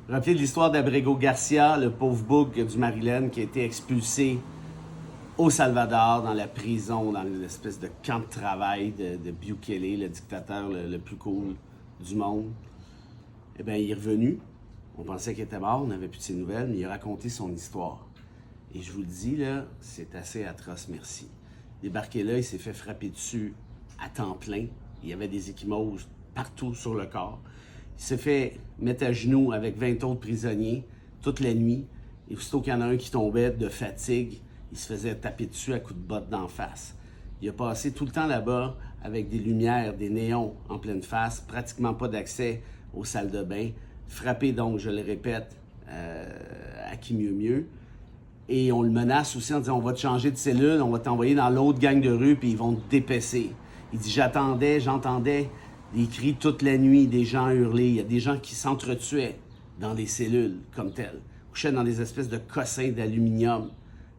Rappelez de l'histoire d'Abrego Garcia, le pauvre bouc du Maryland qui a été expulsé au Salvador, dans la prison, dans l'espèce de camp de travail de Bukele, le dictateur le plus cool du monde. Eh bien, il est revenu. On pensait qu'il était mort, on n'avait plus de ses nouvelles, mais il a raconté son histoire. Et je vous le dis, là, c'est assez atroce, merci. Débarqué là, il s'est fait frapper dessus à temps plein. Il y avait des ecchymoses partout sur le corps. Il s'est fait mettre à genoux avec 20 autres prisonniers toute la nuit. Et aussitôt qu'il y en a un qui tombait de fatigue, il se faisait taper dessus à coups de botte d'en face. Il a passé tout le temps là-bas avec des lumières, des néons en pleine face, pratiquement pas d'accès aux salles de bain. Frappé donc, je le répète, à qui mieux mieux. Et on le menace aussi en disant, on va te changer de cellule, on va t'envoyer dans l'autre gang de rue, puis ils vont te dépecer. Il dit, j'entendais des cris toute la nuit, des gens hurler. Il y a des gens qui s'entretuaient dans des cellules comme telles, couchaient dans des espèces de cossins d'aluminium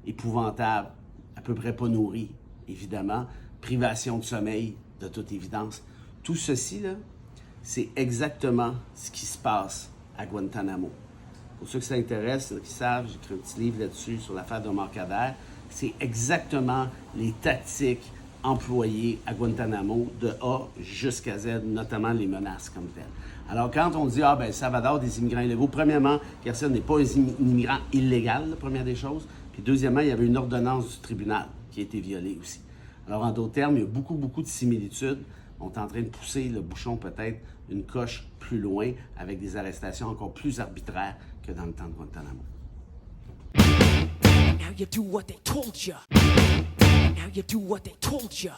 épouvantables, à peu près pas nourris, évidemment. Privation de sommeil, de toute évidence. Tout ceci, là, c'est exactement ce qui se passe à Guantanamo. Pour ceux que ça intéresse, qui savent, j'ai écrit un petit livre là-dessus sur l'affaire d'Omar Khadr. C'est exactement les tactiques employées à Guantanamo de A jusqu'à Z, notamment les menaces comme telles. Alors quand on dit, Salvador, des immigrants illégaux, premièrement, Garcia n'est pas un immigrant illégal, la première des choses. Puis deuxièmement, il y avait une ordonnance du tribunal qui a été violée aussi. Alors en d'autres termes, il y a beaucoup de similitudes. On est en train de pousser le bouchon peut-être une coche plus loin avec des arrestations encore plus arbitraires que dans le temps de Guantanamo. Now you do what they told ya. Now you do what they told ya.